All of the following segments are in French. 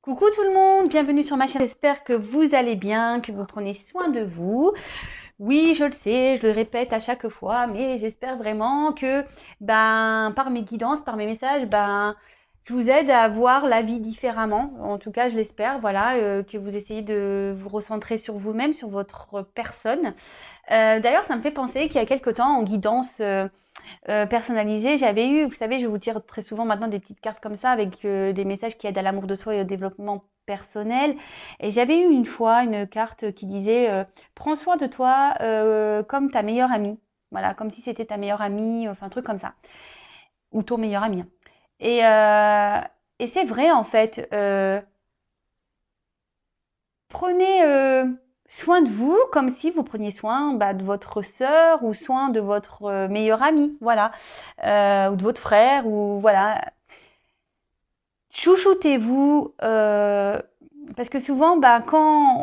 Coucou tout le monde, bienvenue sur ma chaîne. J'espère que vous allez bien, que vous prenez soin de vous. Oui, je le sais, je le répète à chaque fois, mais j'espère vraiment que par mes guidances, par mes messages, je vous aide à voir la vie différemment. En tout cas, je l'espère, voilà, que vous essayez de vous recentrer sur vous-même, sur votre personne. D'ailleurs, ça me fait penser qu'il y a quelque temps, en guidance personnalisée, j'avais eu, vous savez, je vous tire très souvent maintenant des petites cartes comme ça avec des messages qui aident à l'amour de soi et au développement personnel. Et j'avais eu une fois une carte qui disait prends soin de toi comme ta meilleure amie. Voilà, comme si c'était ta meilleure amie, enfin un truc comme ça, ou ton meilleur ami. Et, euh, et c'est vrai en fait. Prenez soin de vous comme si vous preniez soin de votre sœur ou soin de votre meilleur ami, voilà, ou de votre frère, ou voilà. Chouchoutez-vous, parce que souvent, quand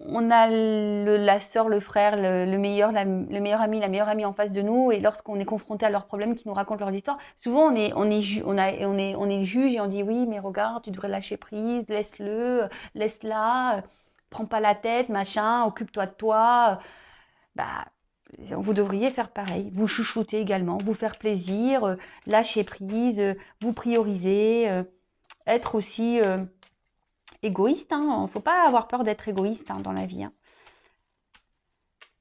on a la sœur, le frère, le meilleur, le meilleur ami, la meilleure amie en face de nous, et lorsqu'on est confronté à leurs problèmes, qui nous racontent leurs histoires, souvent on est juge et on dit oui, mais regarde, tu devrais lâcher prise, laisse-la, prends pas la tête, machin, occupe-toi de toi. Bah, vous devriez faire pareil. Vous chouchouter également, vous faire plaisir, lâcher prise, vous prioriser. Être aussi égoïste. Hein. Faut pas avoir peur d'être égoïste dans la vie. Hein.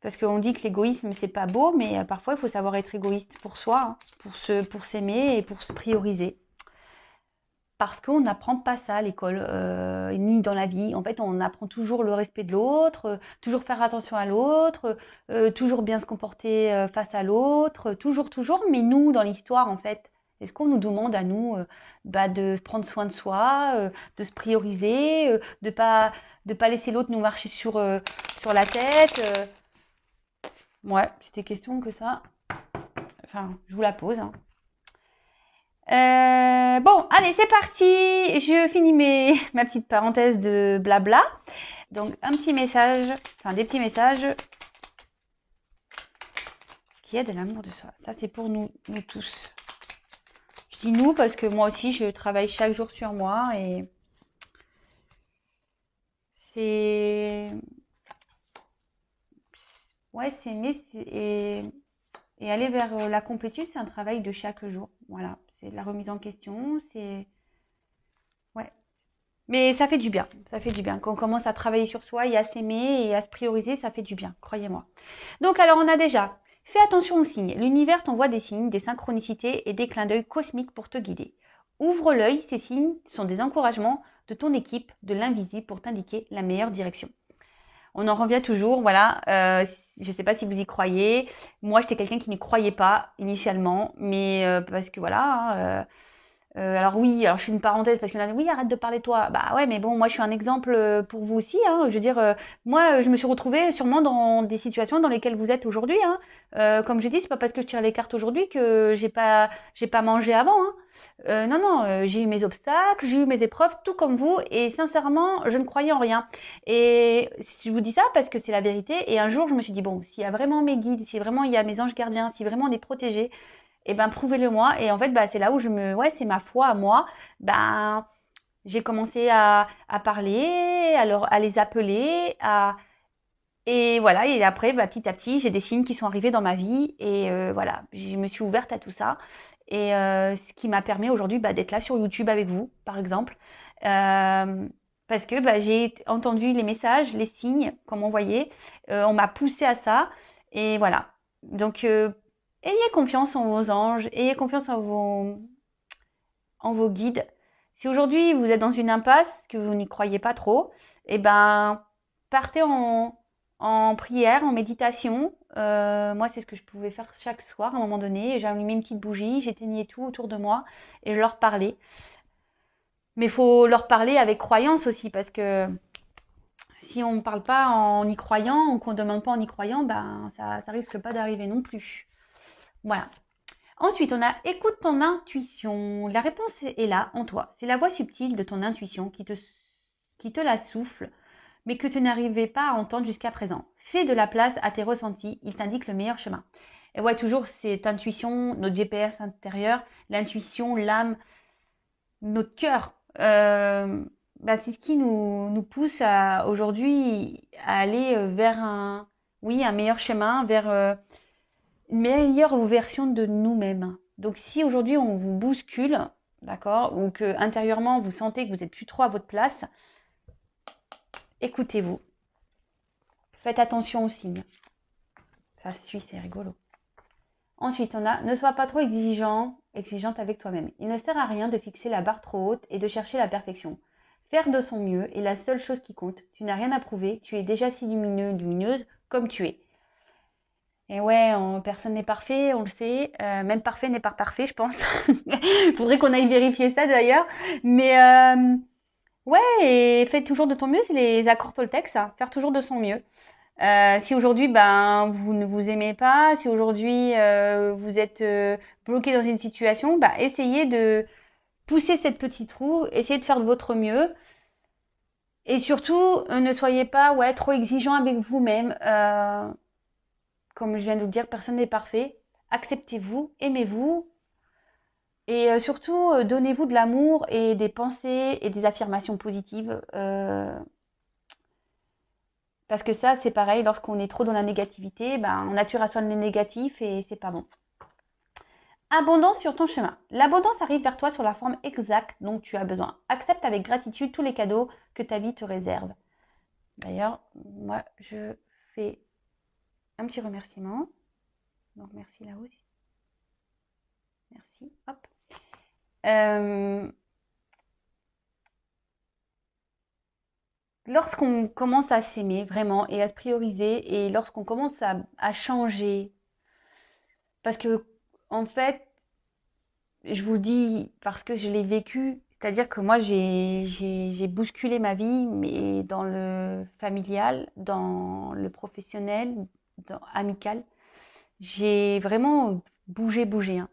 Parce qu'on dit que l'égoïsme, c'est pas beau, mais parfois, il faut savoir être égoïste pour soi, pour s'aimer et pour se prioriser. Parce qu'on n'apprend pas ça à l'école, ni dans la vie. En fait, on apprend toujours le respect de l'autre, toujours faire attention à l'autre, toujours bien se comporter face à l'autre, toujours. Mais nous, dans l'histoire, en fait, est-ce qu'on nous demande à nous de prendre soin de soi, de se prioriser, de pas laisser l'autre nous marcher sur la tête Ouais, c'était question que ça. Enfin, je vous la pose. Hein. Bon, allez, c'est parti. Je finis ma petite parenthèse de blabla. Donc, un petit message, enfin des petits messages qui aident à l'amour de soi. Ça, c'est pour nous tous. Je dis nous parce que moi aussi, je travaille chaque jour sur moi et c'est, ouais, et aller vers la complétude, c'est un travail de chaque jour. Voilà, c'est de la remise en question, ouais. Mais ça fait du bien, ça fait du bien. Quand on commence à travailler sur soi et à s'aimer et à se prioriser, ça fait du bien, croyez-moi. Donc alors on a déjà, fais attention aux signes. L'univers t'envoie des signes, des synchronicités et des clins d'œil cosmiques pour te guider. Ouvre l'œil, ces signes sont des encouragements de ton équipe, de l'invisible pour t'indiquer la meilleure direction. On en revient toujours, voilà. Je ne sais pas si vous y croyez. Moi, j'étais quelqu'un qui n'y croyait pas initialement, mais parce que voilà. Alors oui, alors je fais une parenthèse parce qu'on a dit oui, arrête de parler de toi. Bah ouais, mais bon, moi je suis un exemple pour vous aussi. Hein. Je veux dire, moi je me suis retrouvée sûrement dans des situations dans lesquelles vous êtes aujourd'hui. Hein. Comme je dis, c'est pas parce que je tire les cartes aujourd'hui que j'ai pas mangé avant. Hein. Non, j'ai eu mes obstacles, j'ai eu mes épreuves, tout comme vous. Et sincèrement, je ne croyais en rien. Et je vous dis ça parce que c'est la vérité. Et un jour, je me suis dit bon, s'il y a vraiment mes guides, si vraiment il y a mes anges gardiens, si vraiment on est protégé, et prouvez-le moi. Et en fait, c'est là où ouais, c'est ma foi à moi. J'ai commencé à parler, à les appeler, et voilà. Et après, petit à petit, j'ai des signes qui sont arrivés dans ma vie, et voilà, je me suis ouverte à tout ça. Et ce qui m'a permis aujourd'hui d'être là sur YouTube avec vous, par exemple. Parce que j'ai entendu les messages, les signes qu'on m'envoyait. On m'a poussé à ça. Et voilà. Donc, ayez confiance en vos anges, ayez confiance en vos guides. Si aujourd'hui vous êtes dans une impasse, que vous n'y croyez pas trop, partez en prière, en méditation. Moi, c'est ce que je pouvais faire chaque soir à un moment donné. J'allumais une petite bougie, j'éteignais tout autour de moi et je leur parlais. Mais il faut leur parler avec croyance aussi, parce que si on ne parle pas en y croyant, ou qu'on ne demande pas en y croyant, ça risque pas d'arriver non plus. Voilà. Ensuite, on a écoute ton intuition. La réponse est là, en toi. C'est la voix subtile de ton intuition qui te la souffle, mais que tu n'arrivais pas à entendre jusqu'à présent. Fais de la place à tes ressentis, il t'indique le meilleur chemin. Et ouais, toujours cette intuition, notre GPS intérieur, l'intuition, l'âme, notre cœur. bah, c'est ce qui nous pousse aujourd'hui à aller vers oui, un meilleur chemin, vers une meilleure version de nous-mêmes. Donc si aujourd'hui on vous bouscule, d'accord, ou que intérieurement vous sentez que vous n'êtes plus trop à votre place, écoutez-vous. Faites attention aux signes. Ça suit, c'est rigolo. Ensuite, on a ne sois pas trop exigeante avec toi-même. Il ne sert à rien de fixer la barre trop haute et de chercher la perfection. Faire de son mieux est la seule chose qui compte. Tu n'as rien à prouver, tu es déjà si lumineux, lumineuse comme tu es. Et ouais, personne n'est parfait, on le sait. Même parfait n'est pas parfait, je pense. Faudrait qu'on aille vérifier ça d'ailleurs. Mais ouais, et fais toujours de ton mieux, c'est les accords Toltec, ça. Faire toujours de son mieux. Si aujourd'hui, ben, vous ne vous aimez pas, si aujourd'hui vous êtes bloqué dans une situation, bah, essayez de pousser cette petite roue, essayez de faire de votre mieux. Et surtout, ne soyez pas ouais, trop exigeant avec vous-même. Comme je viens de vous le dire, personne n'est parfait. Acceptez-vous, aimez-vous. Et surtout, donnez-vous de l'amour et des pensées et des affirmations positives. Parce que ça, c'est pareil, lorsqu'on est trop dans la négativité, ben, on attire à soi le négatif et c'est pas bon. Abondance sur ton chemin. L'abondance arrive vers toi sur la forme exacte dont tu as besoin. Accepte avec gratitude tous les cadeaux que ta vie te réserve. D'ailleurs, moi, je fais un petit remerciement. Donc, merci là aussi. Merci. Hop. Lorsqu'on commence à s'aimer vraiment et à se prioriser et lorsqu'on commence à changer, parce que en fait, je vous dis parce que je l'ai vécu, c'est-à-dire que moi j'ai bousculé ma vie, mais dans le familial, dans le professionnel, dans amical, j'ai vraiment bougé, hein.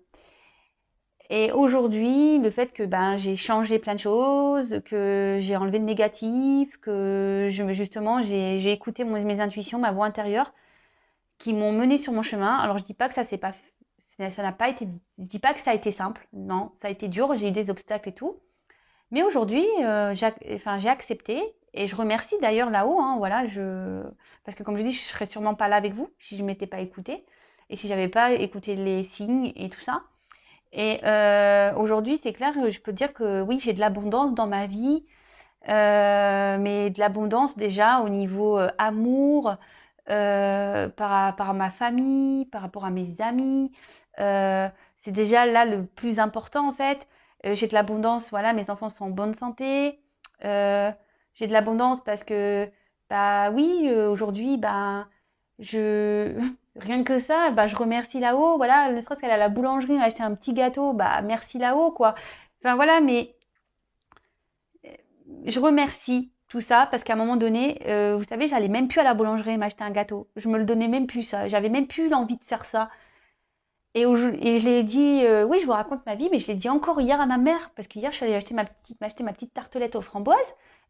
Et aujourd'hui, le fait que ben j'ai changé plein de choses, que j'ai enlevé le négatif, que justement j'ai écouté mes intuitions, ma voix intérieure, qui m'ont mené sur mon chemin. Alors je dis pas que ça n'a pas été, je dis pas que ça a été simple, non, ça a été dur, j'ai eu des obstacles et tout. Mais aujourd'hui, j'ai accepté et je remercie d'ailleurs là-haut, hein, voilà, parce que comme je dis, je serais sûrement pas là avec vous si je m'étais pas écoutée et si j'avais pas écouté les signes et tout ça. Et aujourd'hui, c'est clair, je peux dire que oui, j'ai de l'abondance dans ma vie, mais de l'abondance déjà au niveau amour, par rapport à ma famille, par rapport à mes amis. Euh, c'est déjà là le plus important en fait. J'ai de l'abondance, voilà, mes enfants sont en bonne santé. Euh, j'ai de l'abondance parce que, bah oui, aujourd'hui, bah, je, rien que ça, bah, je remercie là-haut, voilà, ne serait-ce qu'elle a la boulangerie, m'a acheté un petit gâteau, bah, merci là-haut, quoi. Enfin, voilà, mais je remercie tout ça parce qu'à un moment donné, vous savez, j'allais même plus à la boulangerie m'acheter un gâteau. Je me le donnais même plus, ça. J'avais même plus l'envie de faire ça. Et je l'ai dit, oui, je vous raconte ma vie, mais je l'ai dit encore hier à ma mère, parce qu'hier, je suis allée m'acheter ma petite tartelette aux framboises.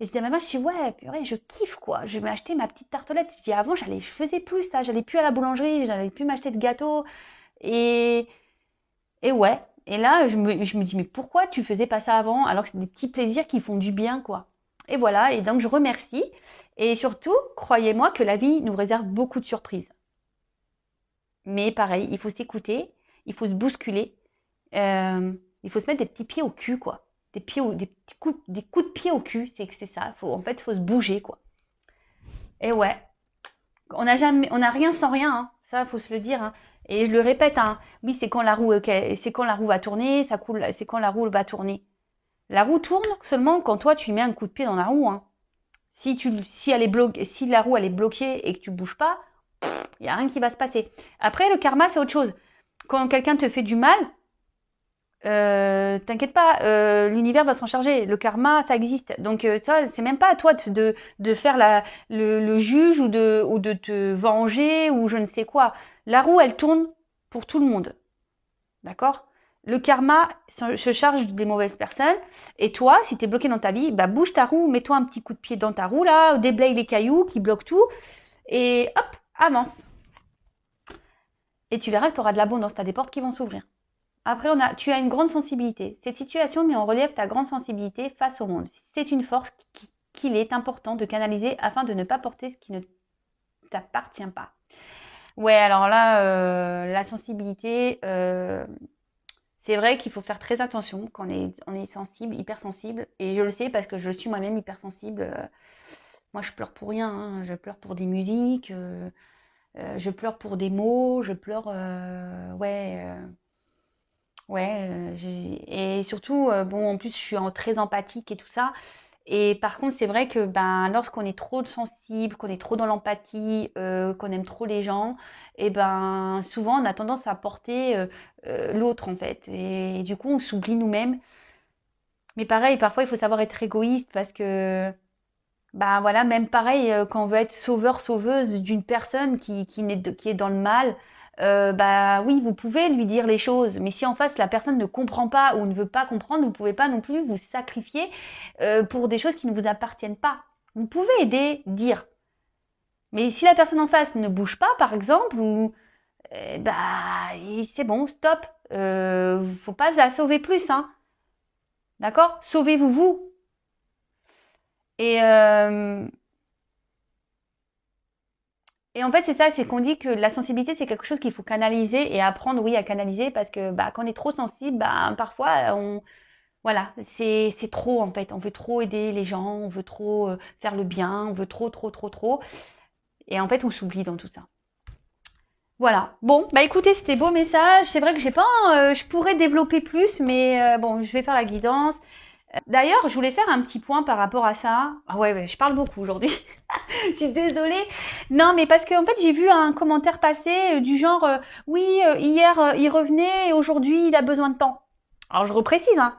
Et je dis à ma mère, je dis, ouais, purée, je kiffe, quoi. Je vais m'acheter ma petite tartelette. Je dis, avant, je faisais plus ça. J'allais plus à la boulangerie, j'allais plus m'acheter de gâteau. Et, et ouais. Et là, je me dis, mais pourquoi tu faisais pas ça avant, alors que c'est des petits plaisirs qui font du bien, quoi. Et voilà. Et donc, je remercie. Et surtout, croyez-moi que la vie nous réserve beaucoup de surprises. Mais pareil, il faut s'écouter, il faut se bousculer, il faut se mettre des petits pieds au cul, quoi. Des coups de pied au cul, c'est ça. En fait, il faut se bouger, quoi. Et ouais, on n'a rien sans rien, hein. Ça, faut se le dire, hein. Et je le répète, hein. Oui, c'est quand la roue va tourner, ça coule, c'est quand la roue va tourner. La roue tourne seulement quand toi tu mets un coup de pied dans la roue, hein. Si la roue elle est bloquée et que tu bouges pas, il y a rien qui va se passer. Après, le karma, c'est autre chose. Quand quelqu'un te fait du mal, t'inquiète pas, l'univers va s'en charger. Le karma, ça existe. Donc ça, c'est même pas à toi de faire le juge ou de te venger ou je ne sais quoi. La roue, elle tourne pour tout le monde. D'accord? Le karma se charge des mauvaises personnes. Et toi, si t'es bloqué dans ta vie, bah bouge ta roue, mets-toi un petit coup de pied dans ta roue là, déblaye les cailloux qui bloquent tout et hop, avance. Et tu verras que tu auras de l'abondance, tu as des portes qui vont s'ouvrir. Après, tu as une grande sensibilité. Cette situation met en relief ta grande sensibilité face au monde. C'est une force qu'il est important de canaliser afin de ne pas porter ce qui ne t'appartient pas. Ouais, alors là, la sensibilité, c'est vrai qu'il faut faire très attention quand on est sensible, hypersensible. Et je le sais parce que je suis moi-même hypersensible. Moi, je pleure pour rien, hein. Je pleure pour des musiques, je pleure pour des mots, je pleure, ouais, ouais. Et surtout, bon, en plus, je suis très empathique et tout ça. Et par contre, c'est vrai que ben, lorsqu'on est trop sensible, qu'on est trop dans l'empathie, qu'on aime trop les gens, et ben souvent on a tendance à porter l'autre en fait. Et du coup, on s'oublie nous-mêmes. Mais pareil, parfois il faut savoir être égoïste parce que ben voilà, même pareil, quand on veut être sauveur, sauveuse d'une personne qui est dans le mal, bah oui, vous pouvez lui dire les choses, mais si en face la personne ne comprend pas ou ne veut pas comprendre, vous pouvez pas non plus vous sacrifier pour des choses qui ne vous appartiennent pas. Vous pouvez aider, dire. Mais si la personne en face ne bouge pas, par exemple, ou bah c'est bon, stop. Faut pas la sauver plus, hein. D'accord? Sauvez-vous vous. Et Et en fait, c'est ça, c'est qu'on dit que la sensibilité, c'est quelque chose qu'il faut canaliser et apprendre, oui, à canaliser parce que bah, quand on est trop sensible, bah, parfois, voilà, c'est trop en fait. On veut trop aider les gens, on veut trop faire le bien, on veut trop, trop, trop, trop. Et en fait, on s'oublie dans tout ça. Voilà. Bon, bah écoutez, c'était beau message. C'est vrai que j'ai pas, je pourrais développer plus, mais bon, je vais faire la guidance. D'ailleurs, je voulais faire un petit point par rapport à ça. Ah ouais, ouais, je parle beaucoup aujourd'hui. Je suis désolée. Non, mais parce que en fait, j'ai vu un commentaire passer du genre oui, hier il revenait et aujourd'hui il a besoin de temps. Alors je reprécise, hein,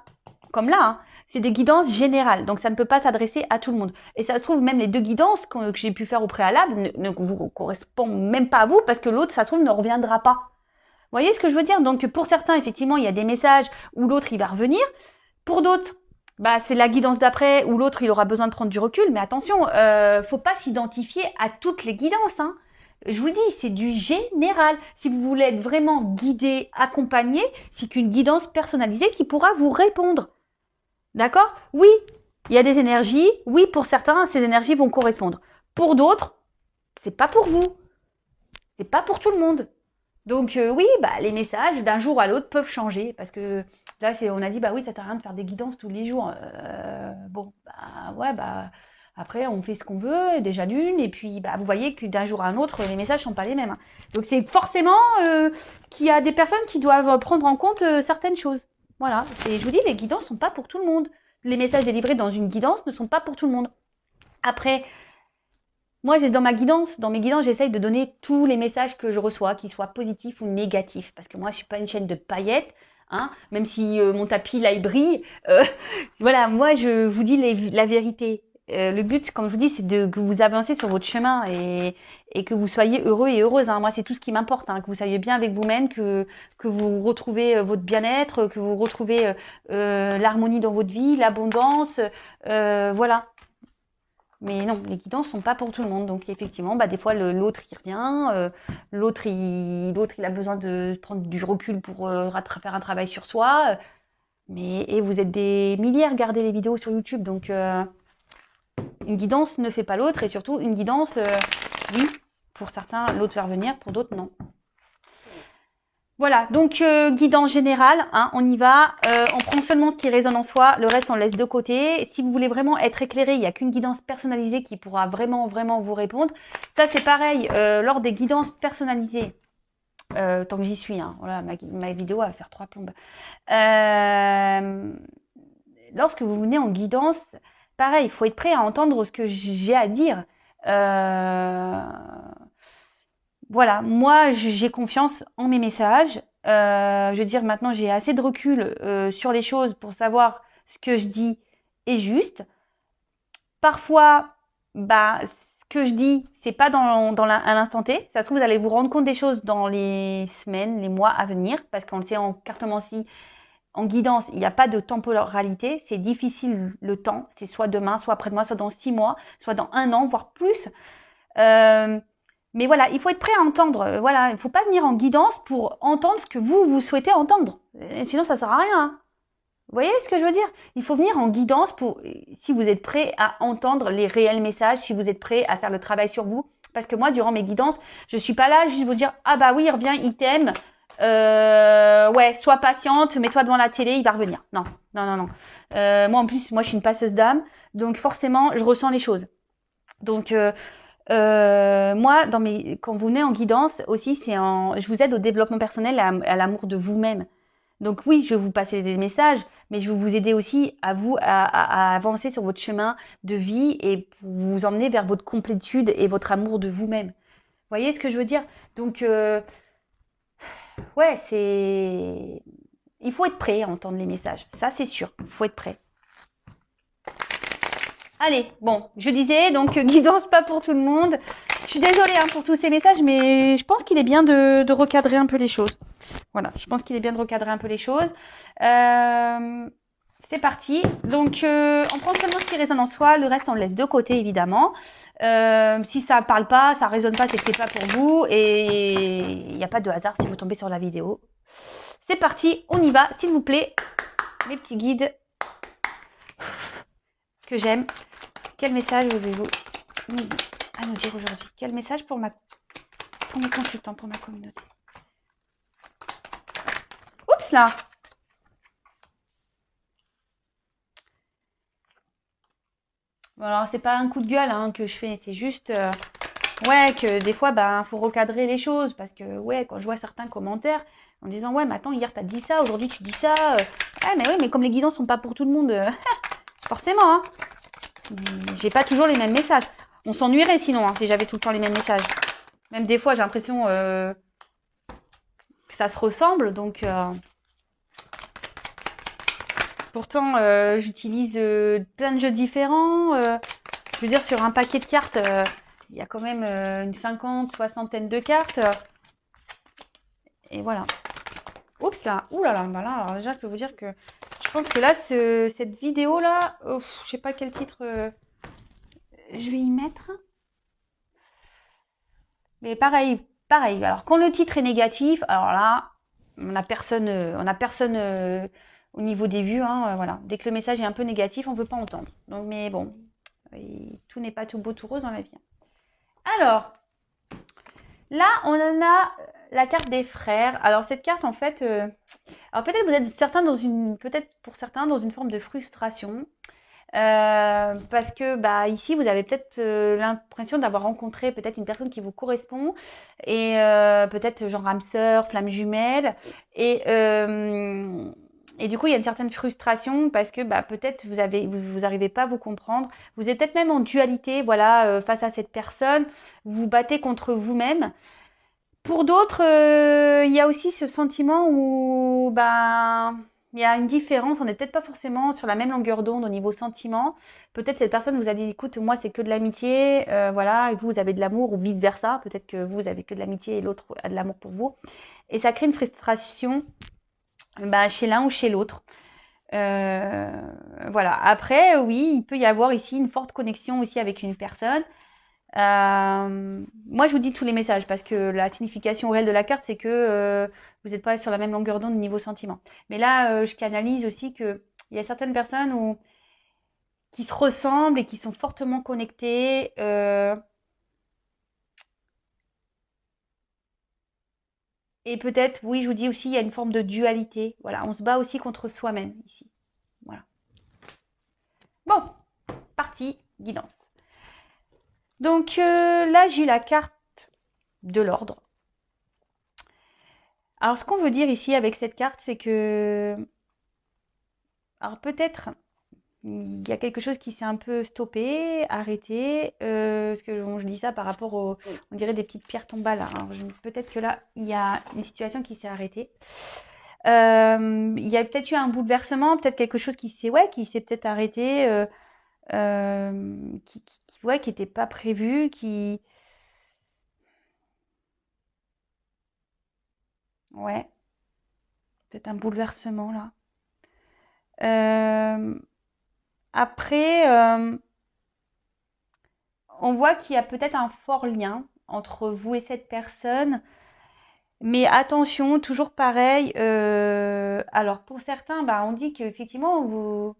comme là, hein, c'est des guidances générales, donc ça ne peut pas s'adresser à tout le monde. Et ça se trouve même les deux guidances que j'ai pu faire au préalable ne vous correspondent même pas à vous parce que l'autre, ça se trouve, ne reviendra pas. Vous voyez ce que je veux dire? Donc pour certains, effectivement, il y a des messages où l'autre il va revenir. Pour d'autres, bah, c'est la guidance d'après où l'autre il aura besoin de prendre du recul. Mais attention, faut pas s'identifier à toutes les guidances, hein. Je vous le dis, c'est du général. Si vous voulez être vraiment guidé, accompagné, c'est qu'une guidance personnalisée qui pourra vous répondre. D'accord? Oui, il y a des énergies. Oui, pour certains, ces énergies vont correspondre. Pour d'autres, c'est pas pour vous. C'est pas pour tout le monde. Donc oui, bah, les messages d'un jour à l'autre peuvent changer parce que là on a dit bah oui ça sert à rien de faire des guidances tous les jours. Bon bah ouais bah après on fait ce qu'on veut déjà d'une et puis bah vous voyez que d'un jour à un autre les messages sont pas les mêmes, hein. Donc c'est forcément qu'il y a des personnes qui doivent prendre en compte certaines choses. Voilà, et je vous dis les guidances sont pas pour tout le monde. Les messages délivrés dans une guidance ne sont pas pour tout le monde. Après moi, dans mes guidances, j'essaye de donner tous les messages que je reçois, qu'ils soient positifs ou négatifs. Parce que moi, je suis pas une chaîne de paillettes, hein, même si mon tapis, là, il brille. Voilà, moi, je vous dis la vérité. Le but, comme je vous dis, c'est que vous avancez sur votre chemin et que vous soyez heureux et heureuse, hein. Moi, c'est tout ce qui m'importe, hein, que vous soyez bien avec vous-même, que vous retrouvez votre bien-être, que vous retrouvez l'harmonie dans votre vie, l'abondance. Voilà. Mais non, les guidances sont pas pour tout le monde. Donc effectivement, bah, des fois l'autre il revient, l'autre il a besoin de prendre du recul pour faire un travail sur soi. Et vous êtes des milliers à regarder les vidéos sur YouTube, donc une guidance ne fait pas l'autre et surtout une guidance, oui, pour certains l'autre va revenir, pour d'autres non. Voilà, donc guidance générale, hein, on y va. On prend seulement ce qui résonne en soi, le reste on laisse de côté. Si vous voulez vraiment être éclairé, il n'y a qu'une guidance personnalisée qui pourra vraiment, vraiment vous répondre. Ça c'est pareil, lors des guidances personnalisées, tant que j'y suis, hein, voilà, ma vidéo va faire 3 plombes. Lorsque vous venez en guidance, pareil, il faut être prêt à entendre ce que j'ai à dire. Voilà, moi j'ai confiance en mes messages. Je veux dire, maintenant j'ai assez de recul sur les choses pour savoir ce que je dis est juste. Parfois, bah, ce que je dis, c'est pas à l'instant T. Ça se trouve, vous allez vous rendre compte des choses dans les semaines, les mois à venir, parce qu'on le sait en cartomancie, en guidance, il n'y a pas de temporalité. C'est difficile le temps. C'est soit demain, soit après-demain, soit dans 6 mois, soit dans 1 an, voire plus. Mais voilà, il faut être prêt à entendre. Voilà, il ne faut pas venir en guidance pour entendre ce que vous souhaitez entendre. Sinon, ça ne sert à rien, hein. Vous voyez ce que je veux dire? Il faut venir en guidance pour, si vous êtes prêt à entendre les réels messages, si vous êtes prêt à faire le travail sur vous. Parce que moi, durant mes guidances, je suis pas là juste vous dire, ah bah oui, il revient, il t'aime. Ouais, sois patiente, mets-toi devant la télé, il va revenir. Non, non, non, non. Moi, en plus, moi, je suis une passeuse d'âme. Donc, forcément, je ressens les choses. Donc, moi, quand vous venez en guidance aussi, je vous aide au développement personnel, à l'amour de vous-même. Donc oui, je vais vous passer des messages, mais je vais vous aider aussi à vous à avancer sur votre chemin de vie et pour vous emmener vers votre complétude et votre amour de vous-même. Vous voyez ce que je veux dire? Donc ouais, il faut être prêt à entendre les messages. Ça, c'est sûr. Il faut être prêt. Allez, bon, je disais, donc guidance pas pour tout le monde. Je suis désolée hein, pour tous ces messages, mais je pense qu'il est bien de recadrer un peu les choses. Voilà, je pense qu'il est bien de recadrer un peu les choses. C'est parti. Donc, on prend seulement ce qui résonne en soi. Le reste, on le laisse de côté, évidemment. Si ça parle pas, ça résonne pas, c'est que c'est pas pour vous. Et il n'y a pas de hasard si vous tombez sur la vidéo. C'est parti, on y va, s'il vous plaît. Mes petits guides que j'aime. Quel message avez-vous à nous dire aujourd'hui? Quel message pour mes consultants, pour ma communauté? Oups là! Bon, alors, c'est pas un coup de gueule hein, que je fais, c'est juste ouais, que des fois, faut recadrer les choses. Parce que, ouais, quand je vois certains commentaires en disant, ouais, mais attends, hier t'as dit ça, aujourd'hui tu dis ça. Ouais, mais oui, mais comme les guidances sont pas pour tout le monde, forcément, hein. J'ai pas toujours les mêmes messages. On s'ennuierait sinon, hein, si j'avais tout le temps les mêmes messages. Même des fois, j'ai l'impression que ça se ressemble, donc. Pourtant, j'utilise plein de jeux différents. Je veux dire, sur un paquet de cartes, il y a quand même une soixantaine de cartes. Et voilà. Oups là, ouh là là, alors déjà, je peux vous dire que je pense que là, cette vidéo-là, je sais pas quel titre je vais y mettre. Mais pareil. Alors, quand le titre est négatif, alors là, on a personne au niveau des vues, hein, voilà. Dès que le message est un peu négatif, on ne veut pas entendre. Donc, mais bon, tout n'est pas tout beau, tout rose dans la vie. Alors, là, on en a la carte des frères. Alors, cette carte, en fait, alors peut-être vous êtes peut-être pour certains dans une forme de frustration. Parce que ici vous avez peut-être l'impression d'avoir rencontré peut-être une personne qui vous correspond et peut-être genre âme sœur, flamme jumelle et du coup il y a une certaine frustration parce que peut-être vous arrivez pas à vous comprendre, vous êtes peut-être même en dualité voilà face à cette personne, vous vous battez contre vous-même. Pour d'autres, il y a aussi ce sentiment où il y a une différence, on n'est peut-être pas forcément sur la même longueur d'onde au niveau sentiment. Peut-être cette personne vous a dit, écoute, moi c'est que de l'amitié, voilà, et vous avez de l'amour, ou vice-versa. Peut-être que vous avez que de l'amitié et l'autre a de l'amour pour vous. Et ça crée une frustration chez l'un ou chez l'autre. Voilà. Après, oui, il peut y avoir ici une forte connexion aussi avec une personne. Moi, je vous dis tous les messages parce que la signification réelle de la carte, c'est que vous n'êtes pas sur la même longueur d'onde niveau sentiment. Mais là, je canalise aussi que il y a certaines personnes qui se ressemblent et qui sont fortement connectées. Et peut-être, oui, je vous dis aussi, il y a une forme de dualité. Voilà, on se bat aussi contre soi-même ici. Voilà. Bon, parti, guidance. Donc là, j'ai eu la carte de l'ordre. Alors, ce qu'on veut dire ici avec cette carte, c'est que... Alors, peut-être, il y a quelque chose qui s'est un peu stoppé, arrêté. Parce que je dis ça par rapport on dirait des petites pierres tombales. Alors, peut-être que là, il y a une situation qui s'est arrêtée. Il y a peut-être eu un bouleversement, peut-être quelque chose qui s'est peut-être arrêté, qui n'était pas prévu, ouais, peut-être un bouleversement là. Après, on voit qu'il y a peut-être un fort lien entre vous et cette personne. Mais attention, toujours pareil. Alors pour certains, bah, on dit qu'effectivement,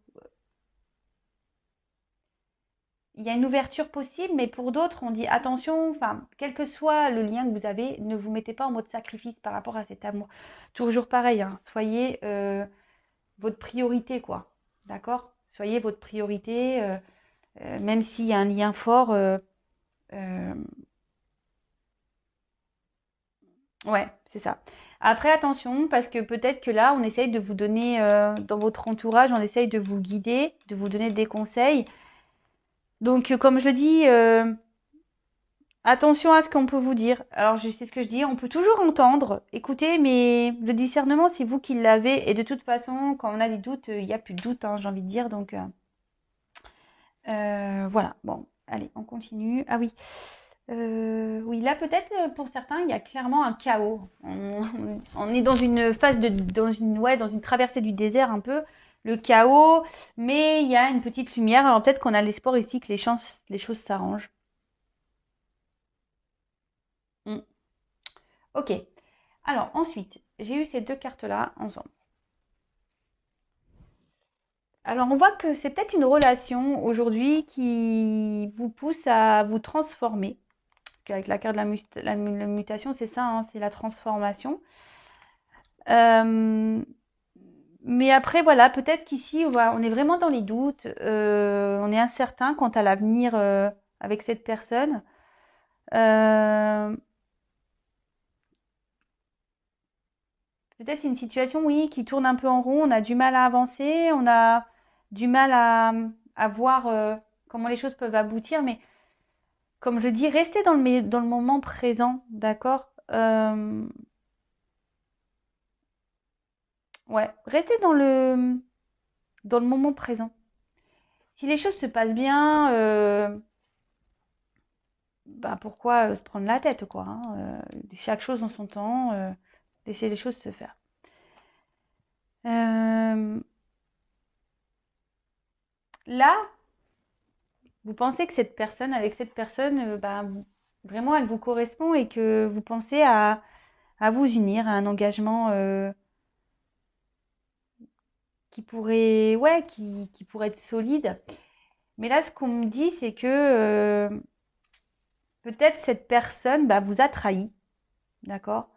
il y a une ouverture possible, mais pour d'autres, on dit attention, enfin, quel que soit le lien que vous avez, ne vous mettez pas en mode sacrifice par rapport à cet amour. Toujours pareil, hein, soyez votre priorité, quoi. D'accord? Soyez votre priorité, même s'il y a un lien fort. Euh, ouais, c'est ça. Après, attention, parce que peut-être que là, on essaye de vous donner, dans votre entourage, on essaye de vous guider, de vous donner des conseils. Donc, comme je le dis, attention à ce qu'on peut vous dire. Alors, je sais ce que je dis, on peut toujours entendre, écouter, mais le discernement, c'est vous qui l'avez. Et de toute façon, quand on a des doutes, il n'y a plus de doute, hein, j'ai envie de dire. Donc, voilà. Bon, allez, on continue. Ah oui. Oui, là peut-être pour certains, il y a clairement un chaos. On est dans une phase dans une traversée du désert un peu, le chaos, mais il y a une petite lumière. Alors peut-être qu'on a l'espoir ici que les choses s'arrangent. Hmm. Ok. Alors ensuite, j'ai eu ces deux cartes-là ensemble. Alors on voit que c'est peut-être une relation aujourd'hui qui vous pousse à vous transformer. Parce qu'avec la carte de la mutation, c'est ça, hein, c'est la transformation. Euh, mais après, voilà, peut-être qu'ici, on est vraiment dans les doutes, on est incertain quant à l'avenir avec cette personne. Euh, Peut-être c'est une situation, oui, qui tourne un peu en rond, on a du mal à avancer, on a du mal à voir comment les choses peuvent aboutir, mais comme je dis, restez dans le moment présent, d'accord? Ouais, restez dans le moment présent. Si les choses se passent bien, bah pourquoi se prendre la tête, quoi, hein, chaque chose en son temps, laisser les choses se faire. Euh, Là, vous pensez que avec cette personne, bah, vraiment, elle vous correspond et que vous pensez à vous unir à un engagement qui pourrait être solide. Mais là, ce qu'on me dit, c'est que peut-être cette personne bah, vous a trahi, d'accord?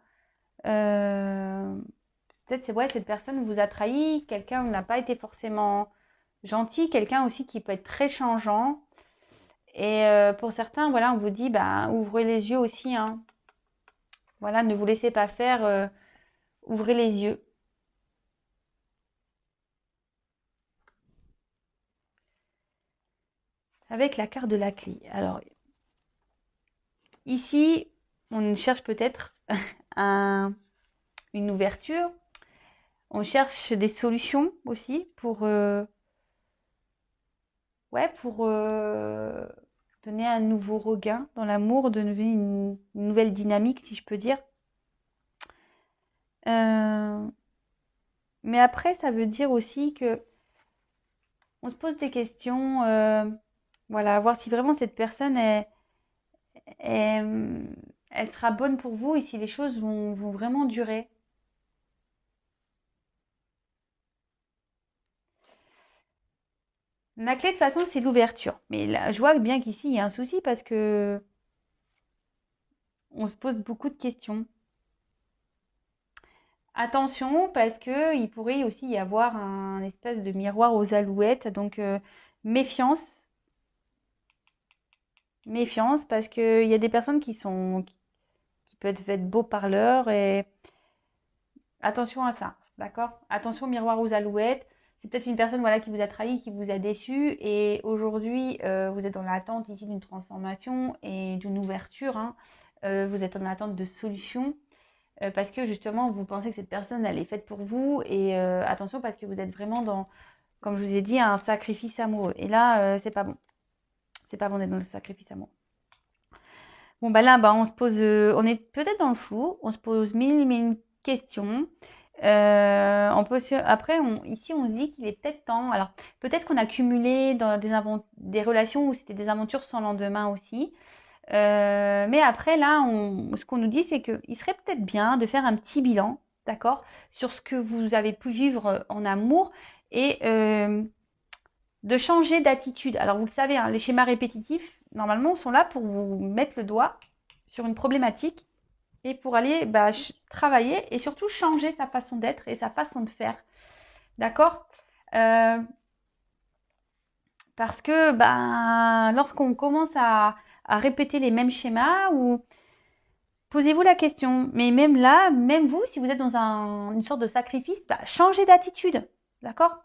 Euh, Peut-être c'est vrai, cette personne vous a trahi, quelqu'un n'a pas été forcément gentil, quelqu'un aussi qui peut être très changeant. Et pour certains, voilà, on vous dit, bah, ouvrez les yeux aussi, hein. Voilà, ne vous laissez pas faire, ouvrez les yeux. Avec la carte de la clé. Alors, ici, on cherche peut-être un, une ouverture. On cherche des solutions aussi pour donner un nouveau regain dans l'amour, donner une nouvelle dynamique, si je peux dire. Euh, mais après, ça veut dire aussi que on se pose des questions, voilà, voir si vraiment cette personne est- elle sera bonne pour vous et si les choses vont vraiment durer. La clé de toute façon, c'est l'ouverture. Mais là, je vois bien qu'ici, il y a un souci parce que on se pose beaucoup de questions. Attention, parce que il pourrait aussi y avoir un espèce de miroir aux alouettes. Donc, méfiance, méfiance, parce qu'il y a des personnes qui peuvent être beaux parleurs et attention à ça, d'accord? Attention, miroir aux alouettes. C'est peut-être une personne voilà, qui vous a trahi, qui vous a déçu. Et aujourd'hui, vous êtes dans l'attente ici d'une transformation et d'une ouverture, hein. Vous êtes en attente de solutions. Parce que justement, vous pensez que cette personne, elle est faite pour vous. Et attention, parce que vous êtes vraiment dans, comme je vous ai dit, un sacrifice amoureux. Et là, c'est pas bon. C'est pas bon d'être dans le sacrifice amoureux. Bon, bah là, bah, on se pose, on est peut-être dans le flou. On se pose mille questions. Après, ici, on se dit qu'il est peut-être temps. Alors, peut-être qu'on a cumulé dans des relations où c'était des aventures sans lendemain aussi. Mais après, là, ce qu'on nous dit, c'est qu'il serait peut-être bien de faire un petit bilan, d'accord, sur ce que vous avez pu vivre en amour et de changer d'attitude. Alors, vous le savez, hein, les schémas répétitifs, normalement, sont là pour vous mettre le doigt sur une problématique et pour aller travailler et surtout changer sa façon d'être et sa façon de faire. D'accord. Parce que lorsqu'on commence à répéter les mêmes schémas, ou posez-vous la question, mais même là, même vous, si vous êtes dans une sorte de sacrifice, changez d'attitude. D'accord.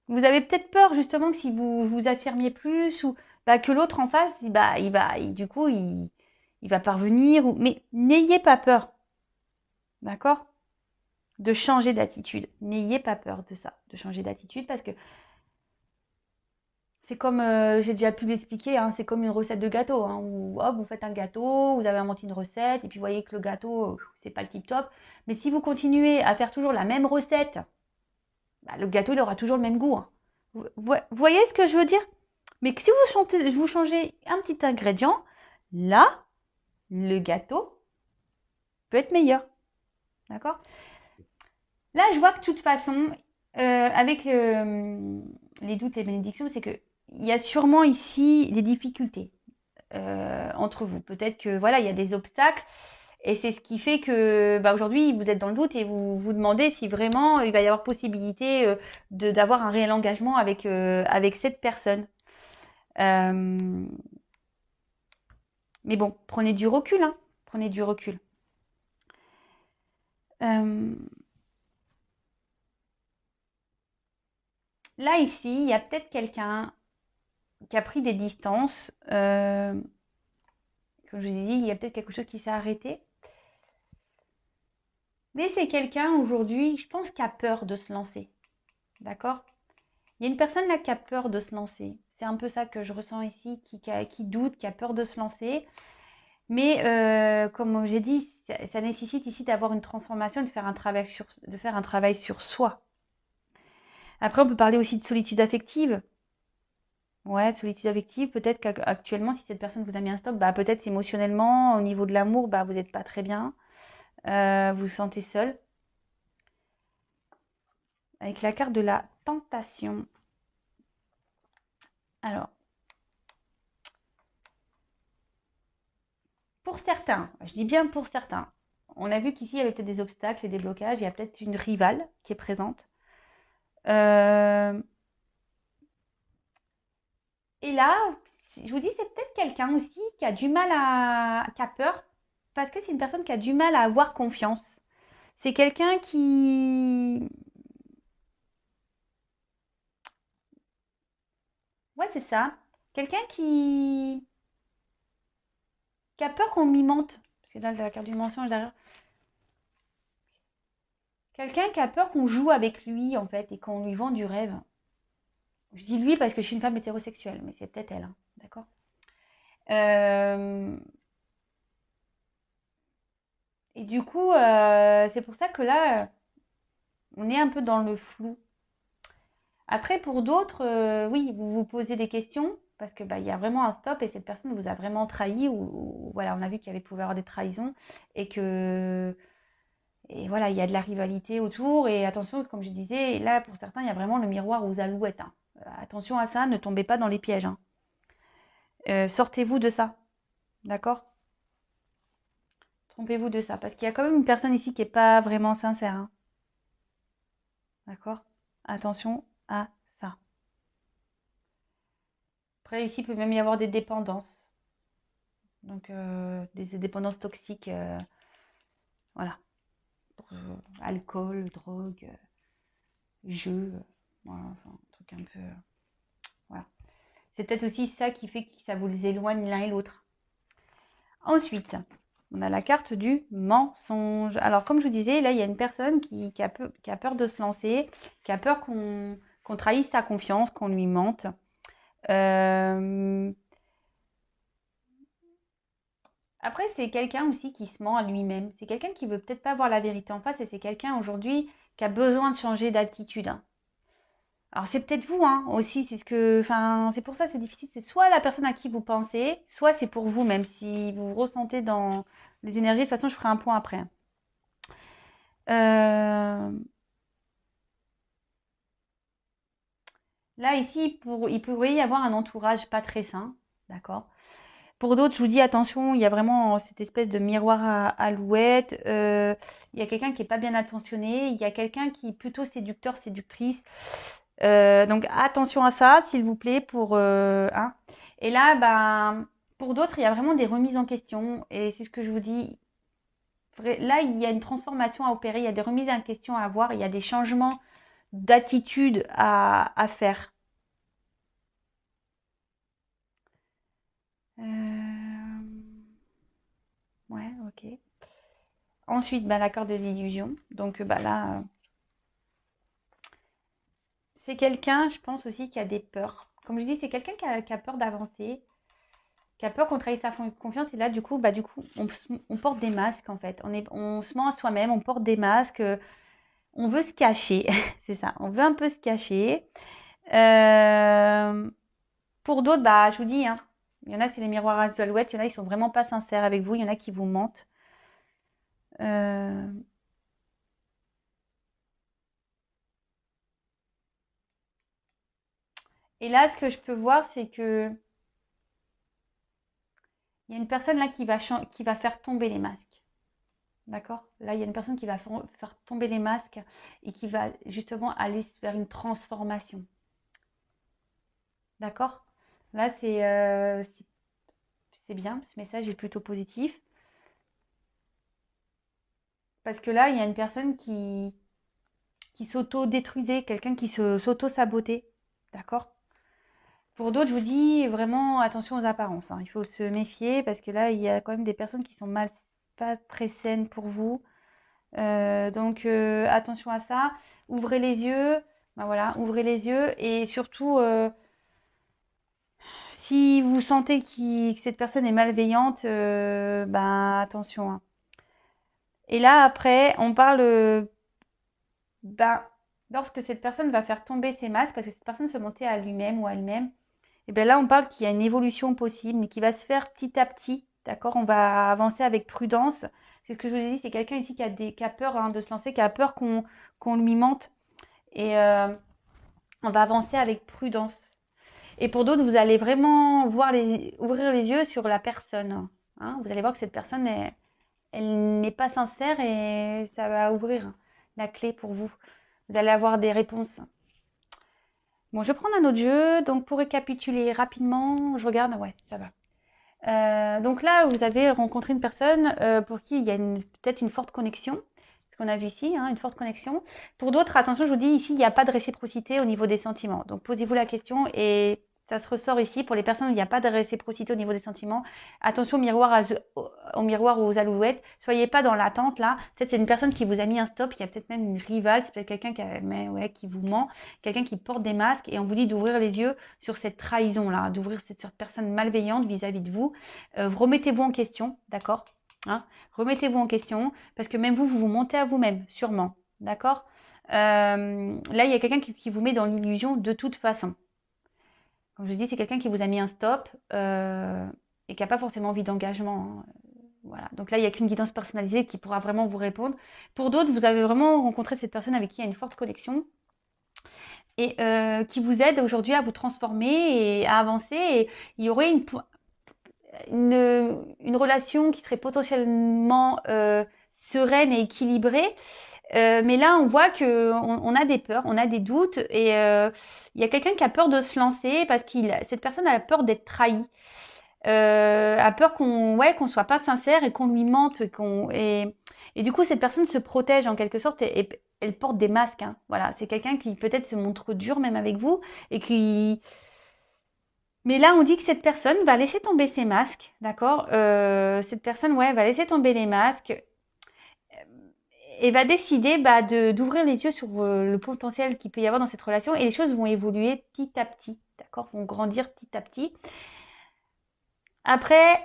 Vous avez peut-être peur justement que si vous vous affirmiez plus, ou que l'autre en face, il va parvenir. Mais n'ayez pas peur, d'accord, de changer d'attitude. N'ayez pas peur de ça, de changer d'attitude, parce que c'est comme, j'ai déjà pu l'expliquer, hein, c'est comme une recette de gâteau, hein, où hop, vous faites un gâteau, vous avez inventé une recette, et puis vous voyez que le gâteau, c'est pas le tip top. Mais si vous continuez à faire toujours la même recette, le gâteau, il aura toujours le même goût, hein. Vous voyez ce que je veux dire? Mais si vous changez un petit ingrédient, là, le gâteau peut être meilleur. D'accord? Là, je vois que de toute façon, avec les doutes et les bénédictions, c'est qu'il y a sûrement ici des difficultés entre vous. Peut-être que voilà, il y a des obstacles. Et c'est ce qui fait que aujourd'hui, vous êtes dans le doute et vous vous demandez si vraiment il va y avoir possibilité d'avoir un réel engagement avec cette personne. Mais bon, prenez du recul, hein. Prenez du recul. Là, ici, il y a peut-être quelqu'un qui a pris des distances. Comme je vous ai dit, il y a peut-être quelque chose qui s'est arrêté. Mais c'est quelqu'un aujourd'hui, je pense, qui a peur de se lancer. D'accord? Il y a une personne là qui a peur de se lancer. C'est un peu ça que je ressens ici, qui doute, qui a peur de se lancer. Mais comme j'ai dit, ça nécessite ici d'avoir une transformation, de faire un travail sur soi. Après, on peut parler aussi de solitude affective. Ouais, solitude affective, peut-être qu'actuellement, si cette personne vous a mis un stop, peut-être émotionnellement, au niveau de l'amour, vous n'êtes pas très bien. Vous vous sentez seul. Avec la carte de la tentation. Alors, pour certains, je dis bien pour certains, on a vu qu'ici, il y avait peut-être des obstacles et des blocages. Il y a peut-être une rivale qui est présente. Et là, je vous dis, c'est peut-être quelqu'un aussi qui a du mal qui a peur, parce que c'est une personne qui a du mal à avoir confiance. C'est quelqu'un qui... Ouais, c'est ça. Quelqu'un qui a peur qu'on lui mente. Parce que là, la carte du mensonge derrière. Quelqu'un qui a peur qu'on joue avec lui, en fait, et qu'on lui vend du rêve. Je dis lui parce que je suis une femme hétérosexuelle, mais c'est peut-être elle, hein, d'accord. Et du coup, c'est pour ça que là, on est un peu dans le flou. Après, pour d'autres, oui, vous vous posez des questions parce que il y a vraiment un stop et cette personne vous a vraiment trahi, ou voilà, on a vu qu'il y avait pouvait avoir des trahisons, et voilà, il y a de la rivalité autour. Et attention, comme je disais, là pour certains, il y a vraiment le miroir aux alouettes, hein. Attention à ça, ne tombez pas dans les pièges, hein. Sortez-vous de ça, d'accord? Trompez-vous de ça, parce qu'il y a quand même une personne ici qui n'est pas vraiment sincère, hein. D'accord? Attention à ça. Après, ici, il peut même y avoir des dépendances. Donc, des dépendances toxiques, voilà. Alcool, drogue, jeu, voilà, enfin, un truc un peu... voilà. C'est peut-être aussi ça qui fait que ça vous les éloigne l'un et l'autre. Ensuite, on a la carte du mensonge. Alors, comme je vous disais, là, il y a une personne qui a peur de se lancer, qui a peur qu'on trahisse sa confiance, qu'on lui mente. Après, c'est quelqu'un aussi qui se ment à lui-même. C'est quelqu'un qui veut peut-être pas voir la vérité en face, et c'est quelqu'un aujourd'hui qui a besoin de changer d'attitude, hein. Alors c'est peut-être vous, hein, aussi, enfin, c'est pour ça que c'est difficile. C'est soit la personne à qui vous pensez, soit c'est pour vous, même si vous ressentez dans les énergies. De toute façon, je ferai un point après. Euh, Là, ici, il pourrait y avoir un entourage pas très sain, d'accord? Pour d'autres, je vous dis attention, il y a vraiment cette espèce de miroir à alouette. Il y a quelqu'un qui est pas bien attentionné. Il y a quelqu'un qui est plutôt séducteur, séductrice. Donc attention à ça, s'il vous plaît, hein. Et là, ben, pour d'autres, il y a vraiment des remises en question. Et c'est ce que je vous dis. Là, il y a une transformation à opérer. Il y a des remises en question à avoir. Il y a des changements d'attitude à faire. Euh, Ouais, ok. Ensuite, bah, l'accord de l'illusion. Donc bah, là, c'est quelqu'un, je pense aussi, qui a des peurs. Comme je dis, c'est quelqu'un qui a peur d'avancer, qui a peur qu'on trahisse sa confiance. Et là, du coup, on porte des masques, en fait. On se ment à soi-même, on porte des masques. On veut se cacher. C'est ça, on veut un peu se cacher. Euh, pour d'autres, bah, je vous dis, hein, il y en a, c'est les miroirs à alouette. Il y en a, ils sont vraiment pas sincères avec vous. Il y en a qui vous mentent. Euh, Et là, ce que je peux voir, c'est que il y a une personne là qui va faire tomber les masques. D'accord? Là, il y a une personne qui va faire tomber les masques et qui va justement aller vers une transformation. D'accord? Là, c'est bien. Ce message est plutôt positif. Parce que là, il y a une personne qui s'auto-détruisait, quelqu'un qui s'auto-sabotait. D'accord? Pour d'autres, je vous dis vraiment attention aux apparences, hein. Il faut se méfier parce que là, il y a quand même des personnes qui sont pas très saines pour vous. Donc attention à ça. Ouvrez les yeux. Ben voilà, ouvrez les yeux et surtout, si vous sentez que cette personne est malveillante, ben attention, hein. Et là, après, on parle, ben, lorsque cette personne va faire tomber ses masques, parce que cette personne se mentait à lui-même ou à elle-même, et bien là, on parle qu'il y a une évolution possible, mais qui va se faire petit à petit. D'accord? On va avancer avec prudence. C'est ce que je vous ai dit, c'est quelqu'un ici qui a peur, hein, de se lancer, qui a peur qu'on lui mente. Et on va avancer avec prudence. Et pour d'autres, vous allez vraiment ouvrir les yeux sur la personne, hein. Vous allez voir que cette personne, elle n'est pas sincère et ça va ouvrir la clé pour vous. Vous allez avoir des réponses. Bon, je vais prendre un autre jeu. Donc, pour récapituler rapidement, je regarde. Ouais, ça va. Donc là, vous avez rencontré une personne pour qui il y a peut-être une forte connexion. Ce qu'on a vu ici, hein, une forte connexion. Pour d'autres, attention, je vous dis ici, il n'y a pas de réciprocité au niveau des sentiments. Donc posez-vous la question et ça se ressort ici. Pour les personnes où il n'y a pas de réciprocité au niveau des sentiments, attention au miroir ou aux alouettes. Soyez pas dans l'attente là. Peut-être c'est une personne qui vous a mis un stop. Il y a peut-être même une rivale. C'est peut-être quelqu'un qui vous ment, quelqu'un qui porte des masques et on vous dit d'ouvrir les yeux sur cette trahison là, d'ouvrir cette personne malveillante vis-à-vis de vous. Remettez-vous en question, d'accord, hein, remettez-vous en question, parce que même vous mentez à vous-même, sûrement, d'accord. Là, il y a quelqu'un qui vous met dans l'illusion de toute façon. Comme je vous dis, c'est quelqu'un qui vous a mis un stop et qui n'a pas forcément envie d'engagement, hein. Voilà. Donc là, il n'y a qu'une guidance personnalisée qui pourra vraiment vous répondre. Pour d'autres, vous avez vraiment rencontré cette personne avec qui il y a une forte connexion et qui vous aide aujourd'hui à vous transformer et à avancer. Et il y aurait une relation qui serait potentiellement sereine et équilibrée. Mais là, on voit on a des peurs, on a des doutes et il y a quelqu'un qui a peur de se lancer parce que cette personne a peur d'être trahie, a peur qu'on soit pas sincère et qu'on lui mente, et du coup cette personne se protège en quelque sorte et elle porte des masques, hein. Voilà, c'est quelqu'un qui peut-être se montre dur même avec vous et qui mais là, on dit que cette personne va laisser tomber ses masques, d'accord. Cette personne, ouais, va laisser tomber les masques et va décider d'ouvrir les yeux sur le potentiel qu'il peut y avoir dans cette relation et les choses vont évoluer petit à petit, d'accord, vont grandir petit à petit. Après,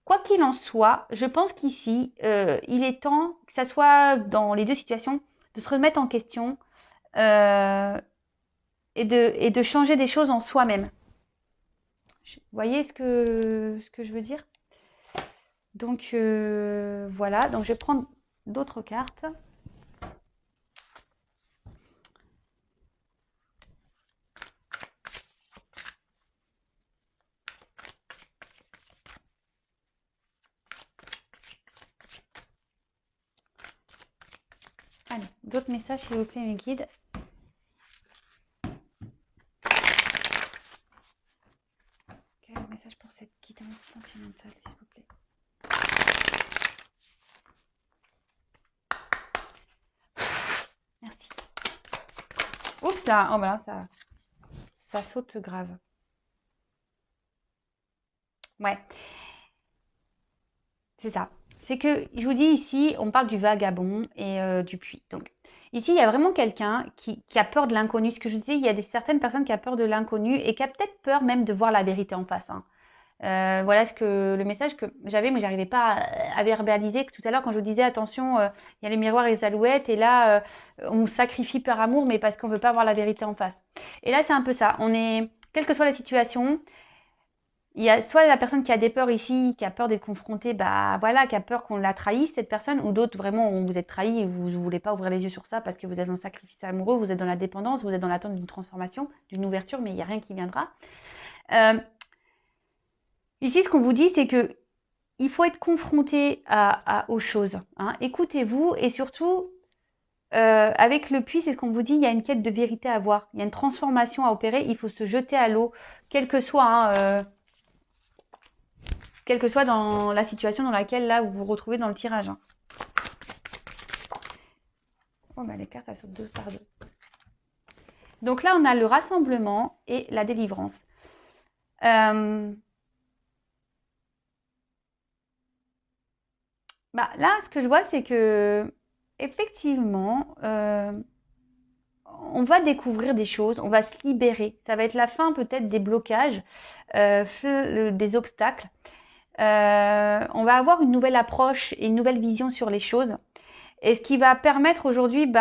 quoi qu'il en soit, je pense qu'ici, il est temps, que ça soit dans les deux situations, de se remettre en question, euh, et de changer des choses en soi-même. Vous voyez ce que je veux dire? Donc voilà, donc je vais prendre d'autres cartes. Allez, d'autres messages s'il vous plaît mes guides. Quel message pour cette guidance sentimentale s'il vous plaît? Merci. Oups là, oh ben là ça saute grave. Ouais, c'est ça. C'est que je vous dis ici, on parle du vagabond et du puits. Donc ici, il y a vraiment quelqu'un qui a peur de l'inconnu. Ce que je vous disais, il y a certaines personnes qui ont peur de l'inconnu et qui a peut-être peur même de voir la vérité en face. Hein. Voilà le message que j'avais, mais j'arrivais pas à verbaliser. Que tout à l'heure, quand je vous disais attention, il y a les miroirs et les alouettes, et là, on sacrifie par amour, mais parce qu'on veut pas voir la vérité en face. Et là, c'est un peu ça. On est, quelle que soit la situation, il y a soit la personne qui a des peurs ici, qui a peur d'être confrontée, bah voilà, qui a peur qu'on la trahisse cette personne, ou d'autres vraiment où vous êtes trahi et vous ne voulez pas ouvrir les yeux sur ça parce que vous êtes dans le sacrifice amoureux, vous êtes dans la dépendance, vous êtes dans l'attente d'une transformation, d'une ouverture, mais il n'y a rien qui viendra. Ici, ce qu'on vous dit, c'est que il faut être confronté aux choses. Hein. Écoutez-vous et surtout, avec le puits, c'est ce qu'on vous dit, il y a une quête de vérité à avoir, il y a une transformation à opérer, il faut se jeter à l'eau, quel que soit dans la situation dans laquelle là vous vous retrouvez dans le tirage. Hein. Oh, bah, les cartes, elles sautent deux par deux. Donc là, on a le rassemblement et la délivrance. Bah, là, ce que je vois, c'est que effectivement, on va découvrir des choses, on va se libérer. Ça va être la fin peut-être des blocages, des obstacles. On va avoir une nouvelle approche et une nouvelle vision sur les choses. Et ce qui va permettre aujourd'hui, de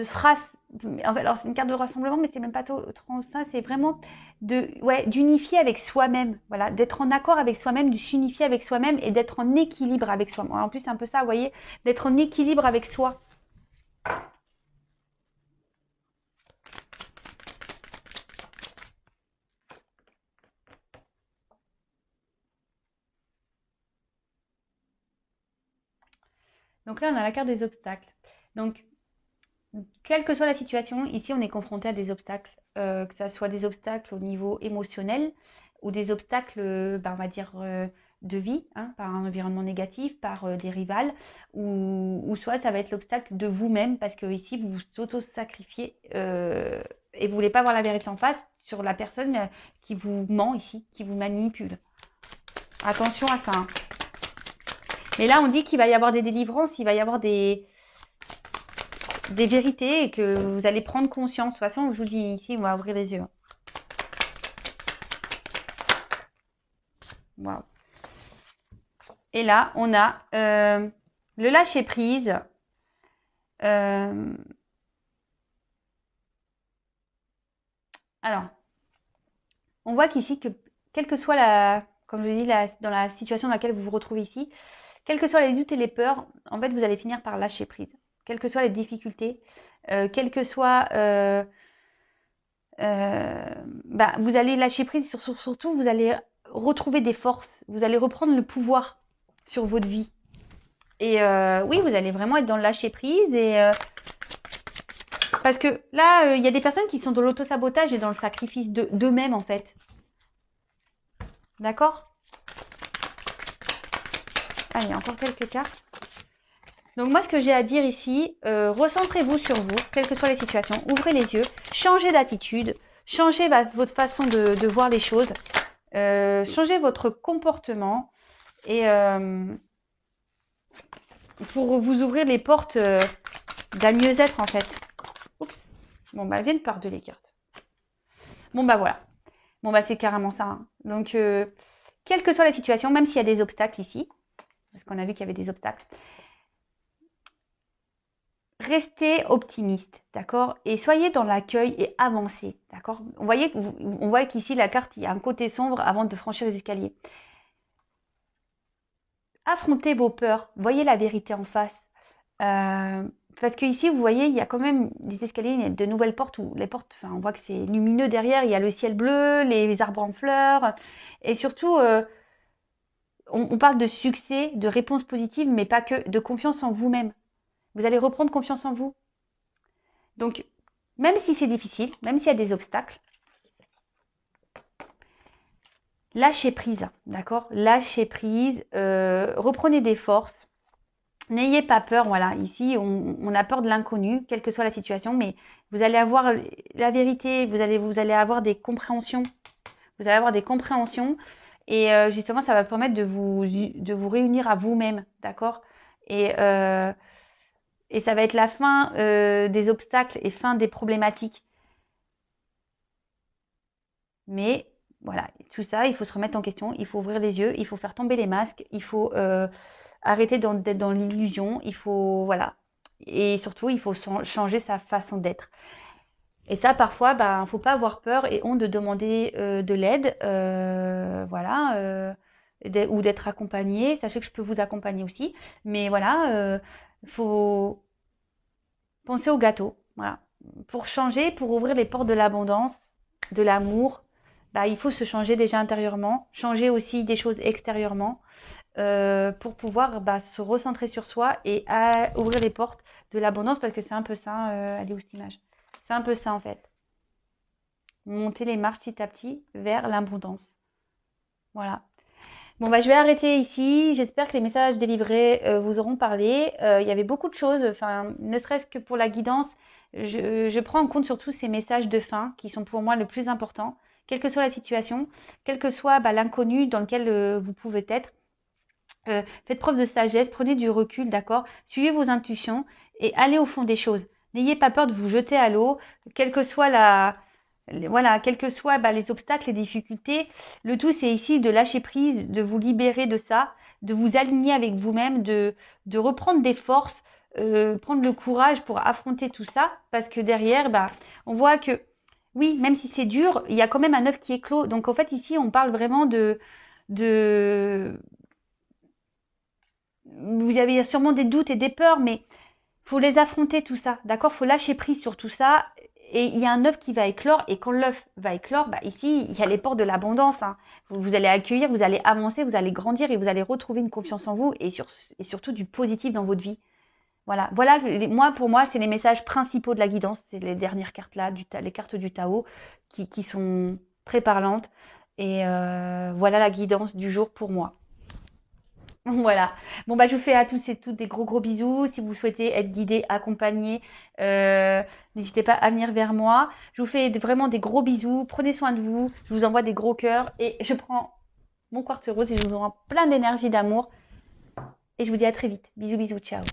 se en fait, alors c'est une carte de rassemblement, mais c'est même pas trop ça, c'est vraiment d'unifier avec soi-même, voilà, d'être en accord avec soi-même, de s'unifier avec soi-même et d'être en équilibre avec soi. En plus, c'est un peu ça, vous voyez, d'être en équilibre avec soi. Donc là, on a la carte des obstacles. Donc, quelle que soit la situation, ici, on est confronté à des obstacles, que ce soit des obstacles au niveau émotionnel ou des obstacles, on va dire, de vie, hein, par un environnement négatif, par des rivales, ou soit ça va être l'obstacle de vous-même, parce que ici, vous vous auto-sacrifiez et vous ne voulez pas voir la vérité en face sur la personne qui vous ment ici, qui vous manipule. Attention à ça. Hein. Mais là, on dit qu'il va y avoir des délivrances, il va y avoir des vérités et que vous allez prendre conscience. De toute façon, je vous dis ici, on va ouvrir les yeux. Wow. Et là, on a le lâcher prise. Alors, on voit qu'ici, que quelle que soit comme je dis, dans la situation dans laquelle vous vous retrouvez ici, quels que soient les doutes et les peurs, en fait, vous allez finir par lâcher prise. Quelles que soient les difficultés, quelles que soient vous allez lâcher prise, surtout vous allez retrouver des forces, vous allez reprendre le pouvoir sur votre vie. Et oui, vous allez vraiment être dans le lâcher prise et parce que là, il y a des personnes qui sont dans l'auto-sabotage et dans le sacrifice d'eux-mêmes en fait. D'accord? Allez, encore quelques cartes. Donc moi, ce que j'ai à dire ici, recentrez-vous sur vous, quelles que soient les situations, ouvrez les yeux, changez d'attitude, changez votre façon de voir les choses, changez votre comportement et pour vous ouvrir les portes d'un mieux-être en fait. Oups. Bon, elles viennent par deux les cartes. Bon, voilà. Bon, c'est carrément ça. Hein. Donc, quelle que soit la situation, même s'il y a des obstacles ici, parce qu'on a vu qu'il y avait des obstacles, restez optimiste, d'accord? Et soyez dans l'accueil et avancez, d'accord? On voit qu'ici, la carte, il y a un côté sombre avant de franchir les escaliers. Affrontez vos peurs, voyez la vérité en face. Parce que ici, vous voyez, il y a quand même des escaliers, il y a de nouvelles portes où les portes, enfin, on voit que c'est lumineux derrière, il y a le ciel bleu, les arbres en fleurs, et surtout, on parle de succès, de réponses positives, mais pas que, de confiance en vous-même. Vous allez reprendre confiance en vous. Donc, même si c'est difficile, même s'il y a des obstacles, lâchez prise, d'accord? Lâchez prise, reprenez des forces. N'ayez pas peur, voilà. Ici, on a peur de l'inconnu, quelle que soit la situation, mais vous allez avoir la vérité, vous allez avoir des compréhensions. Vous allez avoir des compréhensions et justement, ça va permettre de vous réunir à vous-même, d'accord? Et, euh, et ça va être la fin des obstacles et fin des problématiques. Mais voilà, tout ça, il faut se remettre en question, il faut ouvrir les yeux, il faut faire tomber les masques, il faut arrêter d'être dans l'illusion, il faut, voilà. Et surtout, il faut changer sa façon d'être. Et ça, parfois, ben, faut pas avoir peur et honte de demander de l'aide, voilà, ou d'être accompagné. Sachez que je peux vous accompagner aussi, mais voilà, faut penser au gâteau, voilà. Pour changer, pour ouvrir les portes de l'abondance, de l'amour, bah, il faut se changer déjà intérieurement, changer aussi des choses extérieurement, pour pouvoir bah, se recentrer sur soi et ouvrir les portes de l'abondance parce que c'est un peu ça, elle est où cette image? C'est un peu ça en fait. Monter les marches petit à petit vers l'abondance. Voilà. Bon, bah, je vais arrêter ici. J'espère que les messages délivrés vous auront parlé. Il y avait beaucoup de choses, enfin, ne serait-ce que pour la guidance. Je prends en compte surtout ces messages de fin qui sont pour moi le plus important, quelle que soit la situation, quel que soit bah, l'inconnu dans lequel vous pouvez être. Faites preuve de sagesse, prenez du recul, d'accord? Suivez vos intuitions et allez au fond des choses. N'ayez pas peur de vous jeter à l'eau, quelle que soit voilà, quels que soient bah, les obstacles, les difficultés. Le tout, c'est ici de lâcher prise, de vous libérer de ça, de vous aligner avec vous-même, de reprendre des forces, prendre le courage pour affronter tout ça, parce que derrière, bah, on voit que, oui, même si c'est dur, il y a quand même un œuf qui éclot. Donc en fait, ici, on parle vraiment de vous avez sûrement des doutes et des peurs, mais faut les affronter tout ça, d'accord? Faut lâcher prise sur tout ça. Et il y a un œuf qui va éclore, et quand l'œuf va éclore, bah ici, il y a les portes de l'abondance. Hein. Vous allez accueillir, vous allez avancer, vous allez grandir et vous allez retrouver une confiance en vous et surtout du positif dans votre vie. Voilà, voilà. Pour moi, c'est les messages principaux de la guidance. C'est les dernières cartes là, les cartes du Tao, qui sont très parlantes. Et voilà la guidance du jour pour moi. Voilà. Bon, bah, je vous fais à tous et toutes des gros gros bisous. Si vous souhaitez être guidé, accompagné, n'hésitez pas à venir vers moi. Je vous fais vraiment des gros bisous. Prenez soin de vous. Je vous envoie des gros cœurs et je prends mon quartz rose et je vous envoie plein d'énergie, d'amour. Et je vous dis à très vite. Bisous, bisous, ciao.